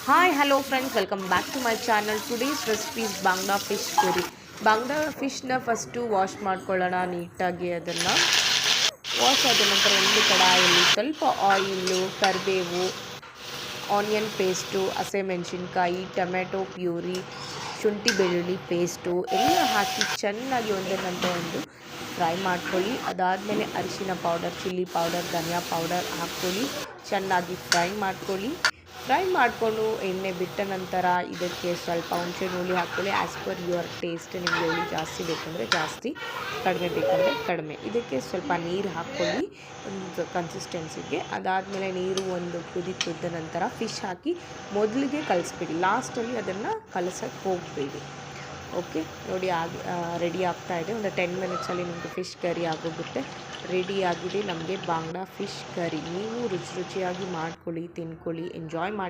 Hi, hello friends, welcome back to my channel. Today's recipe is Bangda fish curry. Bangda ಫಿಶ್ನ first wash ಮಾಡ್ಕೊಳ್ಳೋಣ ನೀಟಾಗಿ. ಅದನ್ನು wash ಆದ ನಂತರ ಒಂದು ಕಡಾಯಲ್ಲಿ ಸ್ವಲ್ಪ ಆಯಿಲು, ಕರಿಬೇವು, ಆನಿಯನ್ ಪೇಸ್ಟು, ಹಸಿಮೆಣಸಿನ್ಕಾಯಿ, ಟೊಮೆಟೊ ಪ್ಯೂರಿ, ಶುಂಠಿ ಬೆಳ್ಳುಳ್ಳಿ ಪೇಸ್ಟು ಎಲ್ಲ ಹಾಕಿ ಚೆನ್ನಾಗಿ ಒಂದನ್ನಂತೆ ಒಂದು ಫ್ರೈ ಮಾಡ್ಕೊಳ್ಳಿ. ಅದಾದಮೇಲೆ ಅರಿಶಿನ ಪೌಡರ್, ಚಿಲ್ಲಿ ಪೌಡರ್, ಧನಿಯಾ ಪೌಡರ್ ಹಾಕ್ಕೊಳ್ಳಿ. ಚೆನ್ನಾಗಿ ಫ್ರೈ ಮಾಡ್ಕೊಳ್ಳಿ. ಫ್ರೈ ಮಾಡಿಕೊಂಡು ಎಣ್ಣೆ ಬಿಟ್ಟ ನಂತರ ಇದಕ್ಕೆ ಸ್ವಲ್ಪ ಹುಣಸೆಹಣ್ಣು ಹುಳಿ ಹಾಕ್ಕೊಳ್ಳಿ. ಆ್ಯಸ್ ಪರ್ ಯುವರ್ ಟೇಸ್ಟ್, ನಿಮಗೆ ಹುಳಿ ಜಾಸ್ತಿ ಬೇಕಂದರೆ ಜಾಸ್ತಿ, ಕಡಿಮೆ ಬೇಕಂದರೆ ಕಡಿಮೆ. ಇದಕ್ಕೆ ಸ್ವಲ್ಪ ನೀರು ಹಾಕ್ಕೊಳ್ಳಿ ಒಂದು ಕನ್ಸಿಸ್ಟೆನ್ಸಿಗೆ. ಅದಾದಮೇಲೆ ನೀರು ಒಂದು ಕುದಿ ಕುದ್ದ ನಂತರ ಫಿಶ್ ಹಾಕಿ ಮೊದಲಿಗೆ ಕಲಿಸ್ಬಿಡಿ, ಲಾಸ್ಟಲ್ಲಿ ಅದನ್ನು ಕಲಸೋಕ್ಕೆ ಹೋಗಬೇಡಿ. ಓಕೆ, ನೋಡಿ ರೆಡಿ ಆಗ್ತಾ ಇದೆ. ಒಂದು 10 ಮಿನಿಟ್ಸಲ್ಲಿ ನಿಮಗೆ ಫಿಶ್ ಕರಿ ಆಗೋಗುತ್ತೆ. ರೆಡಿ ಆಗಿದೆ ನಮಗೆ ಬಾಂಗ್ಡಾ ಫಿಶ್ ಕರಿ. ನೀವು ರುಚಿಯಾಗಿ ಮಾಡ್ಕೊಳ್ಳಿ, ತಿನ್ಕೊಳ್ಳಿ, ಎಂಜಾಯ್ ಮಾಡಿ.